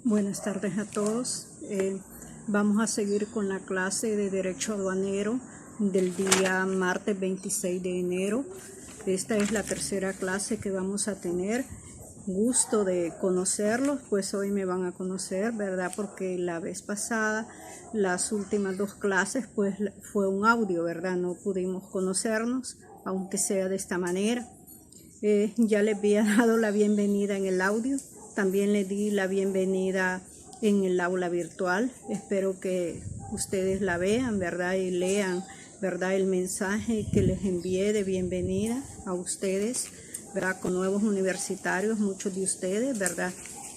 Buenas tardes a todos. Vamos a seguir con la clase de Derecho Aduanero del día martes 26 de enero. Esta es la tercera clase que vamos a tener. Gusto de conocerlos, pues hoy me van a conocer, ¿verdad? Porque la vez pasada, las últimas dos clases, pues fue un audio, ¿verdad? No pudimos conocernos, aunque sea de esta manera. Ya les había dado la bienvenida en el audio. También les di la bienvenida en el aula virtual. Espero que ustedes la vean, ¿verdad? Y lean, ¿verdad? El mensaje que les envié de bienvenida a ustedes, ¿verdad? Con nuevos universitarios, muchos de ustedes, ¿verdad?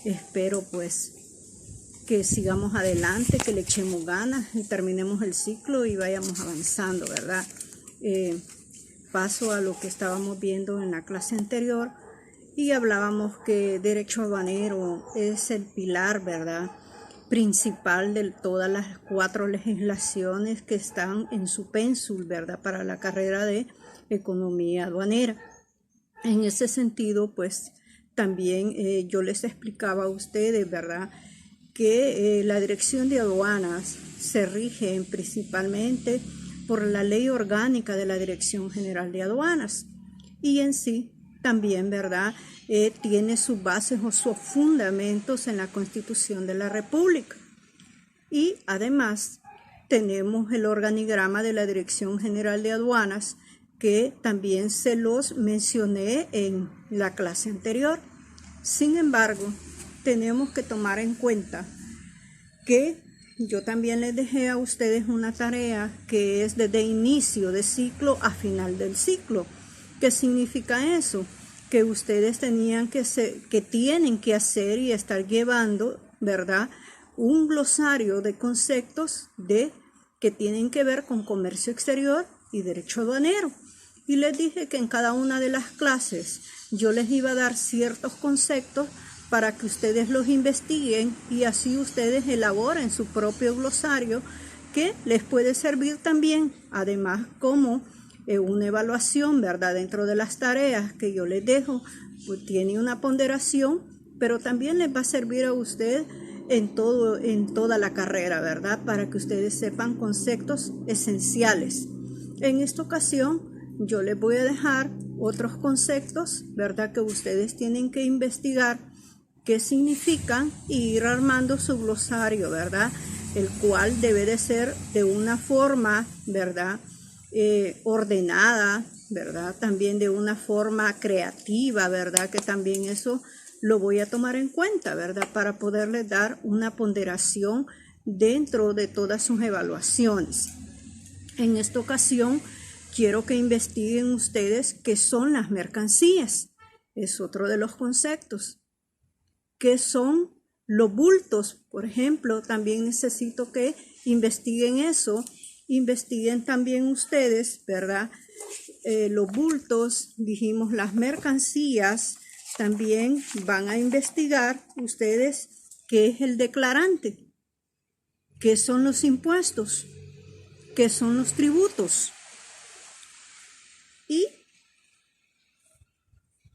Espero pues que sigamos adelante, que le echemos ganas y terminemos el ciclo y vayamos avanzando, ¿verdad? Paso a lo que estábamos viendo en la clase anterior. Y hablábamos que derecho aduanero es el pilar, ¿verdad?, principal de todas las 4 legislaciones que están en su pénsul, ¿verdad?, para la carrera de economía aduanera. En ese sentido, pues, también yo les explicaba a ustedes, ¿verdad?, que la Dirección de Aduanas se rige principalmente por la Ley Orgánica de la Dirección General de Aduanas y en sí también, ¿verdad?, tiene sus bases o sus fundamentos en la Constitución de la República. Y además tenemos el organigrama de la Dirección General de Aduanas, que también se los mencioné en la clase anterior. Sin embargo, tenemos que tomar en cuenta que yo también les dejé a ustedes una tarea que es desde inicio de ciclo a final del ciclo. ¿Qué significa eso? Que ustedes tienen que hacer y estar llevando, ¿verdad?, un glosario de conceptos que tienen que ver con comercio exterior y derecho aduanero. Y les dije que en cada una de las clases yo les iba a dar ciertos conceptos para que ustedes los investiguen y así ustedes elaboren su propio glosario que les puede servir también, además como una evaluación, ¿verdad? Dentro de las tareas que yo les dejo, pues tiene una ponderación, pero también les va a servir a usted en toda la carrera, ¿verdad? Para que ustedes sepan conceptos esenciales. En esta ocasión, yo les voy a dejar otros conceptos, ¿verdad?, que ustedes tienen que investigar qué significan y ir armando su glosario, ¿verdad?, el cual debe de ser de una forma, ¿verdad?, ordenada, ¿verdad?, también de una forma creativa, ¿verdad?, que también eso lo voy a tomar en cuenta, ¿verdad?, para poderles dar una ponderación dentro de todas sus evaluaciones. En esta ocasión, quiero que investiguen ustedes qué son las mercancías. Es otro de los conceptos. ¿Qué son los bultos? Por ejemplo, también necesito que investiguen eso. Investiguen también ustedes, ¿verdad? Los bultos, dijimos las mercancías. También van a investigar ustedes qué es el declarante, qué son los impuestos, qué son los tributos y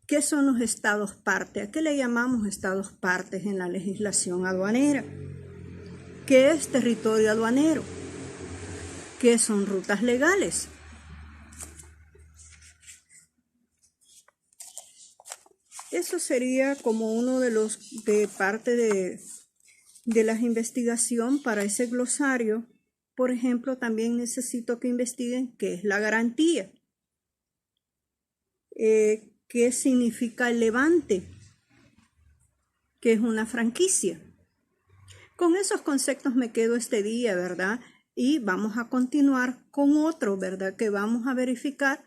qué son los estados parte. ¿A qué le llamamos estados partes en la legislación aduanera? ¿Qué es territorio aduanero? ¿Qué son rutas legales? Eso sería como uno de parte de la investigación para ese glosario. Por ejemplo, también necesito que investiguen qué es la garantía, qué significa el levante, qué es una franquicia. Con esos conceptos me quedo este día, ¿verdad? Y vamos a continuar con otro, ¿verdad?, que vamos a verificar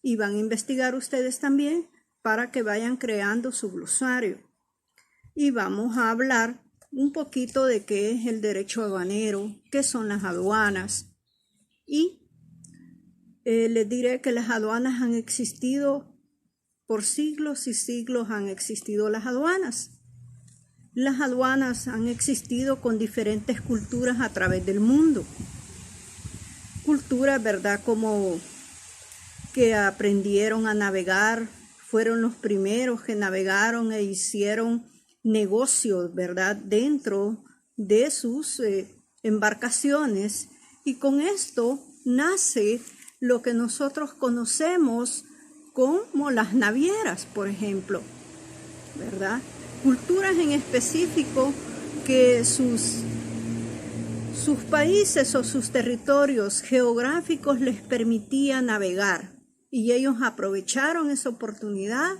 y van a investigar ustedes también para que vayan creando su glosario. Y vamos a hablar un poquito de qué es el derecho aduanero, qué son las aduanas. Y les diré que las aduanas han existido por siglos y siglos, han existido las aduanas. Las aduanas han existido con diferentes culturas a través del mundo. Culturas, ¿verdad?, como que aprendieron a navegar, fueron los primeros que navegaron e hicieron negocios, ¿verdad?, dentro de sus embarcaciones, y con esto nace lo que nosotros conocemos como las navieras, por ejemplo, ¿verdad? Culturas en específico que sus países o sus territorios geográficos les permitía navegar, y ellos aprovecharon esa oportunidad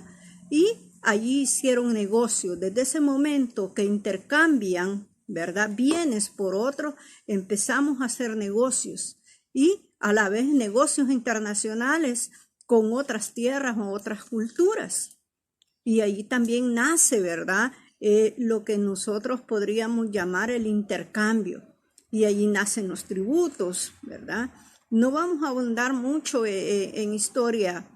y allí hicieron negocio. Desde ese momento que intercambian, ¿verdad?, bienes por otros, empezamos a hacer negocios, y a la vez negocios internacionales con otras tierras o otras culturas. Y allí también nace, ¿verdad?, lo que nosotros podríamos llamar el intercambio. Y allí nacen los tributos, ¿verdad? No vamos a abundar mucho en historia,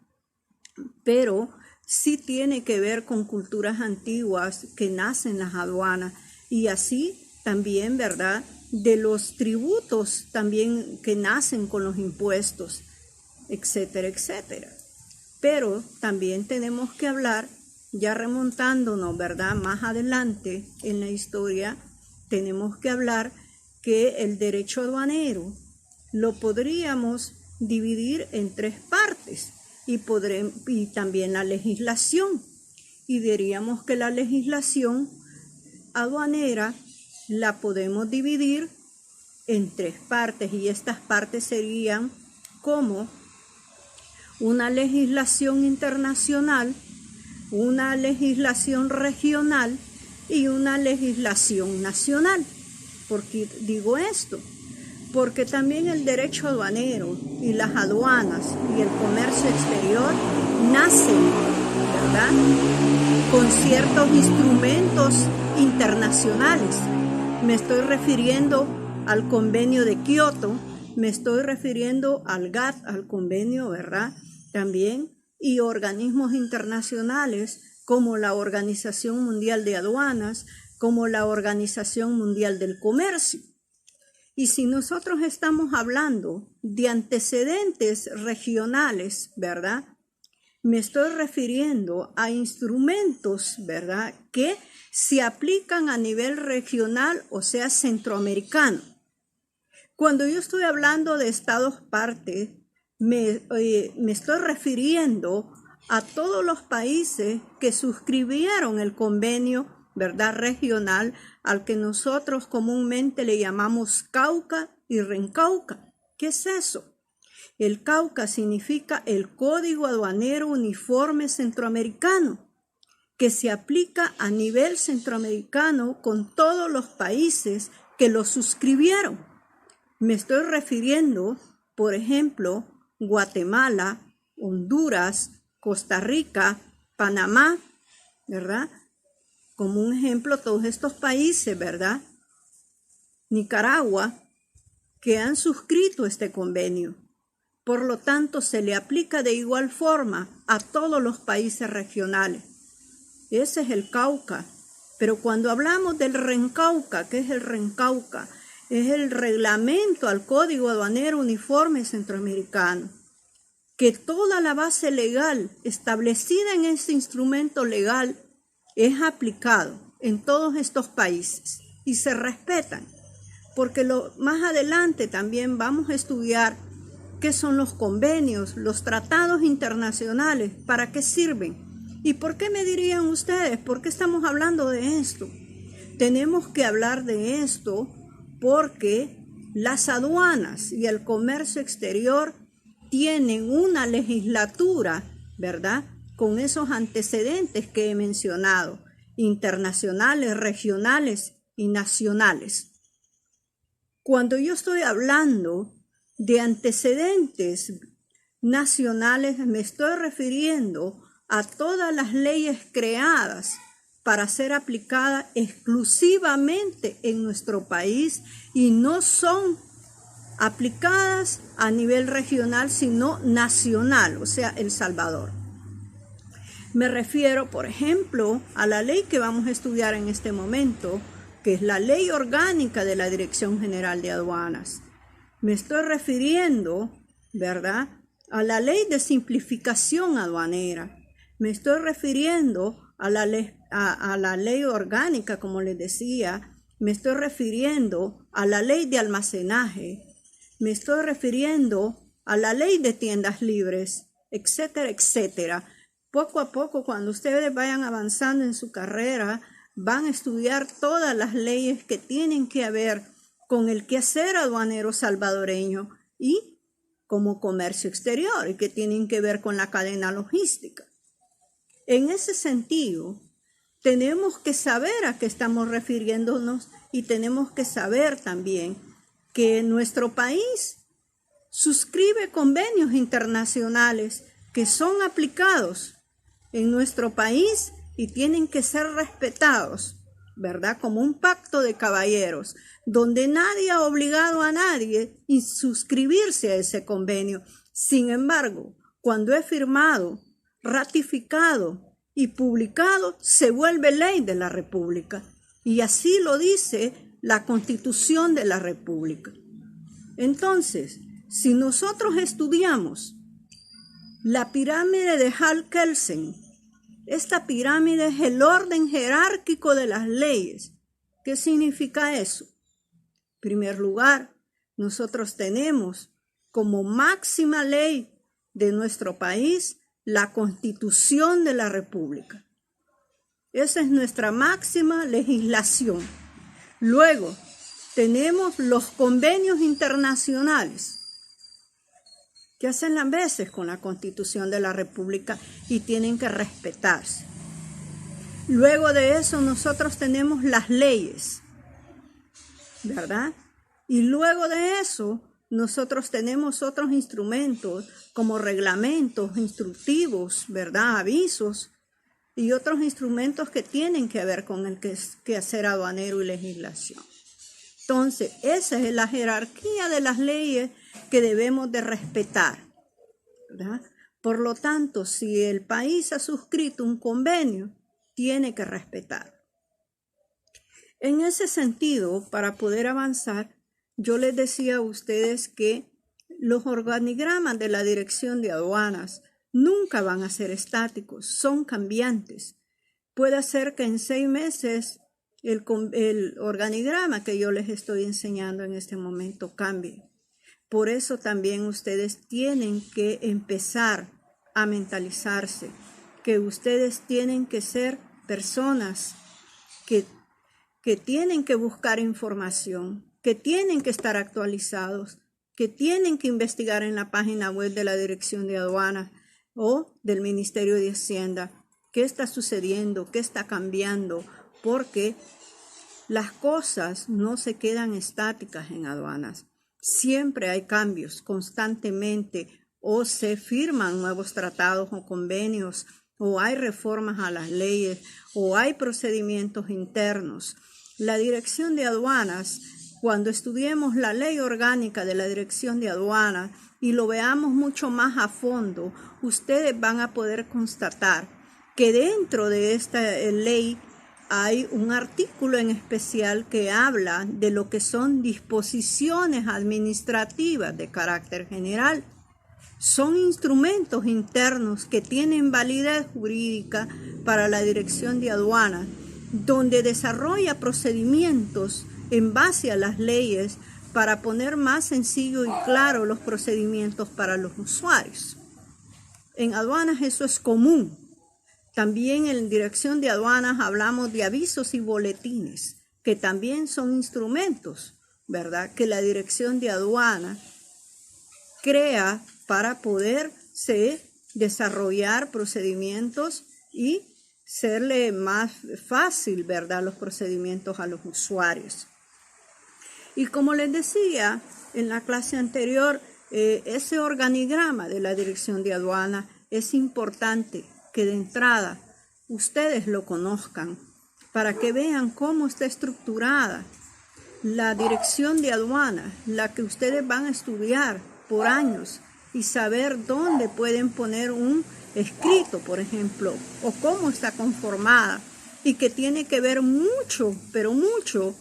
pero sí tiene que ver con culturas antiguas que nacen las aduanas, y así también, ¿verdad?, de los tributos también que nacen con los impuestos, etcétera, etcétera. Pero también tenemos que hablar, ya remontándonos, ¿verdad?, más adelante en la historia, tenemos que hablar que el derecho aduanero lo podríamos dividir en tres partes, y también la legislación. Y diríamos que la legislación aduanera la podemos dividir en tres partes, y estas partes serían como una legislación internacional, una legislación regional y una legislación nacional. ¿Por qué digo esto? Porque también el derecho aduanero y las aduanas y el comercio exterior nacen, ¿verdad?, con ciertos instrumentos internacionales. Me estoy refiriendo al convenio de Kioto, me estoy refiriendo al GATT, al convenio, ¿verdad?, también, y organismos internacionales como la Organización Mundial de Aduanas, como la Organización Mundial del Comercio. Y si nosotros estamos hablando de antecedentes regionales, ¿verdad?, me estoy refiriendo a instrumentos, ¿verdad?, que se aplican a nivel regional, o sea, centroamericano. Cuando yo estoy hablando de estados parte, me estoy refiriendo a todos los países que suscribieron el convenio, ¿verdad?, regional, al que nosotros comúnmente le llamamos Cauca y Rencauca. ¿Qué es eso? El Cauca significa el Código Aduanero Uniforme Centroamericano, que se aplica a nivel centroamericano con todos los países que lo suscribieron. Me estoy refiriendo, por ejemplo, Guatemala, Honduras, Costa Rica, Panamá, ¿verdad? Como un ejemplo, todos estos países, ¿verdad? Nicaragua, que han suscrito este convenio. Por lo tanto, se le aplica de igual forma a todos los países regionales. Ese es el Cauca. Pero cuando hablamos del Rencauca, ¿qué es el Rencauca? Es el reglamento al Código Aduanero Uniforme Centroamericano, que toda la base legal establecida en este instrumento legal es aplicado en todos estos países y se respetan, porque más adelante también vamos a estudiar qué son los convenios, los tratados internacionales, para qué sirven. ¿Y por qué me dirían ustedes? ¿Por qué estamos hablando de esto? Tenemos que hablar de esto porque las aduanas y el comercio exterior tienen una legislatura, ¿verdad?, con esos antecedentes que he mencionado, internacionales, regionales y nacionales. Cuando yo estoy hablando de antecedentes nacionales, me estoy refiriendo a todas las leyes creadas para ser aplicadas exclusivamente en nuestro país y no son aplicadas a nivel regional, sino nacional, o sea, El Salvador. Me refiero, por ejemplo, a la ley que vamos a estudiar en este momento, que es la Ley Orgánica de la Dirección General de Aduanas. Me estoy refiriendo, ¿verdad?, a la Ley de Simplificación Aduanera. Me estoy refiriendo a la Ley a la ley orgánica, como les decía, me estoy refiriendo a la ley de almacenaje, me estoy refiriendo a la ley de tiendas libres, etcétera, etcétera. Poco a poco, cuando ustedes vayan avanzando en su carrera, van a estudiar todas las leyes que tienen que ver con el quehacer aduanero salvadoreño y como comercio exterior, y que tienen que ver con la cadena logística. En ese sentido, tenemos que saber a qué estamos refiriéndonos y tenemos que saber también que nuestro país suscribe convenios internacionales que son aplicados en nuestro país y tienen que ser respetados, ¿verdad? Como un pacto de caballeros, donde nadie ha obligado a nadie a suscribirse a ese convenio. Sin embargo, cuando es firmado, ratificado y publicado, se vuelve ley de la República. Y así lo dice la Constitución de la República. Entonces, si nosotros estudiamos la pirámide de Hall-Kelsen, esta pirámide es el orden jerárquico de las leyes. ¿Qué significa eso? En primer lugar, nosotros tenemos como máxima ley de nuestro país la Constitución de la República. Esa es nuestra máxima legislación. Luego, tenemos los convenios internacionales que hacen las veces con la Constitución de la República y tienen que respetarse. Luego de eso nosotros tenemos las leyes, ¿verdad? Y luego de eso nosotros tenemos otros instrumentos como reglamentos, instructivos, ¿verdad? Avisos y otros instrumentos que tienen que ver con el quehacer aduanero y legislación. Entonces, esa es la jerarquía de las leyes que debemos de respetar, ¿verdad? Por lo tanto, si el país ha suscrito un convenio, tiene que respetar. En ese sentido, para poder avanzar, yo les decía a ustedes que los organigramas de la Dirección de Aduanas nunca van a ser estáticos, son cambiantes. Puede ser que en 6 meses el organigrama que yo les estoy enseñando en este momento cambie. Por eso también ustedes tienen que empezar a mentalizarse, que ustedes tienen que ser personas que tienen que buscar información, que tienen que estar actualizados, que tienen que investigar en la página web de la Dirección de Aduanas o del Ministerio de Hacienda qué está sucediendo, qué está cambiando, porque las cosas no se quedan estáticas en aduanas. Siempre hay cambios constantemente, o se firman nuevos tratados o convenios, o hay reformas a las leyes, o hay procedimientos internos. La Dirección de Aduanas, cuando estudiemos la ley orgánica de la Dirección de Aduanas y lo veamos mucho más a fondo, ustedes van a poder constatar que dentro de esta ley hay un artículo en especial que habla de lo que son disposiciones administrativas de carácter general. Son instrumentos internos que tienen validez jurídica para la Dirección de Aduanas, donde desarrolla procedimientos en base a las leyes para poner más sencillo y claro los procedimientos para los usuarios. En aduanas eso es común. También en Dirección de Aduanas hablamos de avisos y boletines, que también son instrumentos, ¿verdad?, que la Dirección de Aduanas crea para poderse desarrollar procedimientos y serle más fácil, ¿verdad?, los procedimientos a los usuarios. Y como les decía en la clase anterior, ese organigrama de la Dirección de Aduanas es importante que de entrada ustedes lo conozcan para que vean cómo está estructurada la Dirección de Aduanas, la que ustedes van a estudiar por años y saber dónde pueden poner un escrito, por ejemplo, o cómo está conformada y que tiene que ver mucho, pero mucho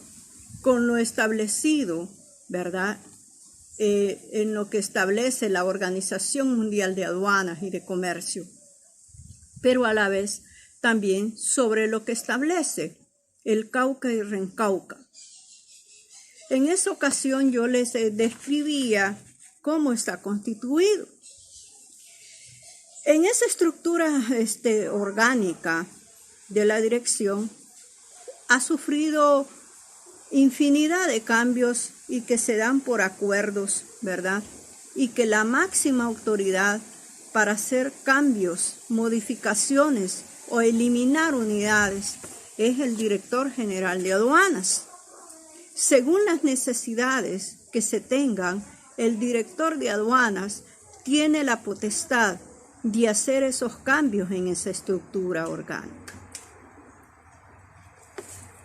con lo establecido, ¿verdad?, en lo que establece la Organización Mundial de Aduanas y de Comercio. Pero a la vez también sobre lo que establece el Cauca y Rencauca. En esa ocasión yo les describía cómo está constituido. En esa estructura orgánica de la dirección ha sufrido infinidad de cambios y que se dan por acuerdos, ¿verdad? Y que la máxima autoridad para hacer cambios, modificaciones o eliminar unidades es el director general de aduanas. Según las necesidades que se tengan, el director de aduanas tiene la potestad de hacer esos cambios en esa estructura orgánica.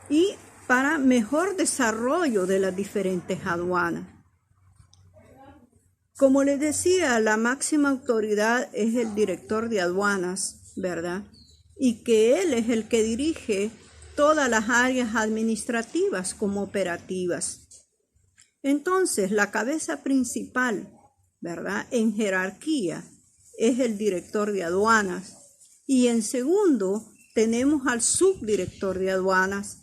Y para mejor desarrollo de las diferentes aduanas. Como les decía, la máxima autoridad es el director de aduanas, ¿verdad? Y que él es el que dirige todas las áreas administrativas como operativas. Entonces, la cabeza principal, ¿verdad?, en jerarquía es el director de aduanas. Y en segundo, tenemos al subdirector de aduanas,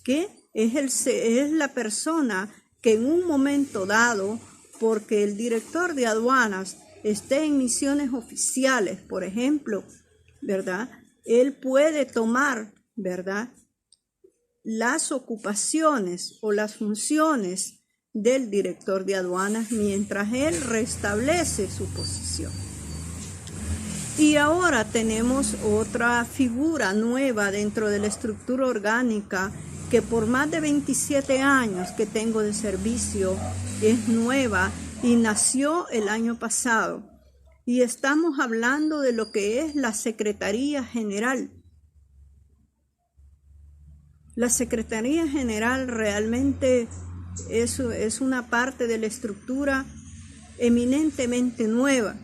que es la persona que en un momento dado, porque el director de aduanas esté en misiones oficiales, por ejemplo, ¿verdad?, él puede tomar, ¿verdad?, las ocupaciones o las funciones del director de aduanas mientras él restablece su posición. Y ahora tenemos otra figura nueva dentro de la estructura orgánica que por más de 27 años que tengo de servicio es nueva y nació el año pasado. Y estamos hablando de lo que es la Secretaría General. La Secretaría General realmente es una parte de la estructura eminentemente nueva.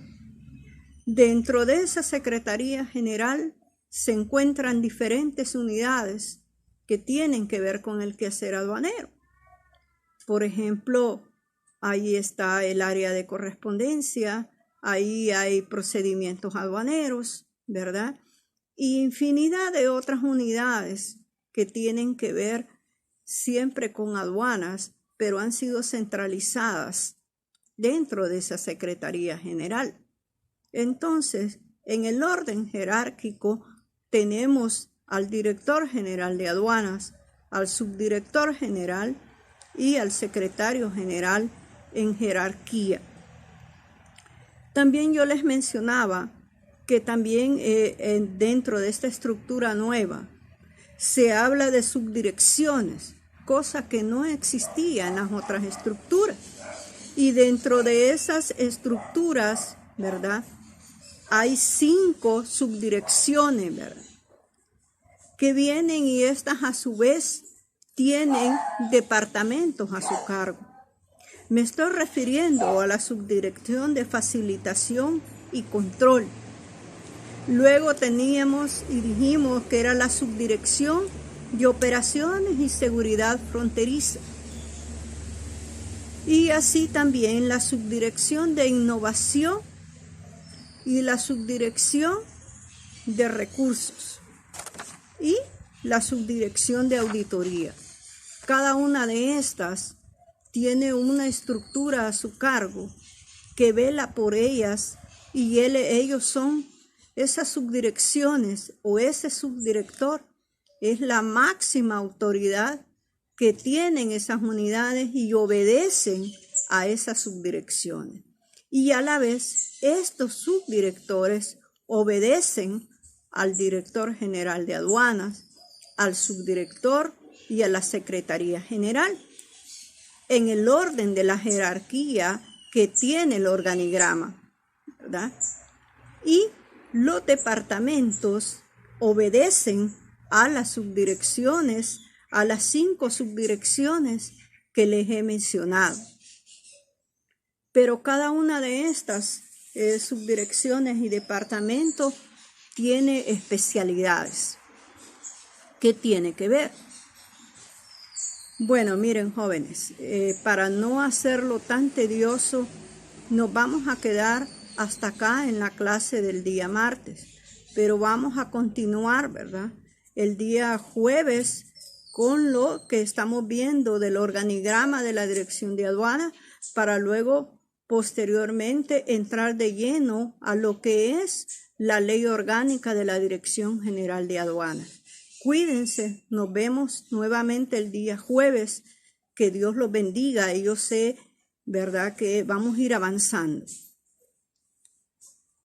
Dentro de esa Secretaría General se encuentran diferentes unidades que tienen que ver con el quehacer aduanero. Por ejemplo, ahí está el área de correspondencia, ahí hay procedimientos aduaneros, ¿verdad? Y infinidad de otras unidades que tienen que ver siempre con aduanas, pero han sido centralizadas dentro de esa Secretaría General. Entonces, en el orden jerárquico tenemos al director general de aduanas, al subdirector general y al secretario general en jerarquía. También yo les mencionaba que también dentro de esta estructura nueva se habla de subdirecciones, cosa que no existía en las otras estructuras. Y dentro de esas estructuras, ¿verdad?, hay 5 subdirecciones, ¿verdad?, que vienen y estas a su vez tienen departamentos a su cargo. Me estoy refiriendo a la subdirección de facilitación y control. Luego teníamos y dijimos que era la subdirección de operaciones y seguridad fronteriza. Y así también la subdirección de innovación y la subdirección de recursos y la subdirección de auditoría. Cada una de estas tiene una estructura a su cargo que vela por ellas y ellos son esas subdirecciones o ese subdirector es la máxima autoridad que tienen esas unidades y obedecen a esas subdirecciones. Y a la vez, estos subdirectores obedecen al director general de aduanas, al subdirector y a la Secretaría General, en el orden de la jerarquía que tiene el organigrama, ¿verdad? Y los departamentos obedecen a las subdirecciones, a las 5 subdirecciones que les he mencionado. Pero cada una de estas subdirecciones y departamentos tiene especialidades. ¿Qué tiene que ver? Bueno, miren, jóvenes, para no hacerlo tan tedioso, nos vamos a quedar hasta acá en la clase del día martes. pero vamos a continuar, ¿verdad? El día jueves con lo que estamos viendo del organigrama de la Dirección de Aduana para luego posteriormente entrar de lleno a lo que es la ley orgánica de la Dirección General de Aduana. Cuídense, nos vemos nuevamente el día jueves. Que Dios los bendiga y yo sé, ¿verdad?, que vamos a ir avanzando.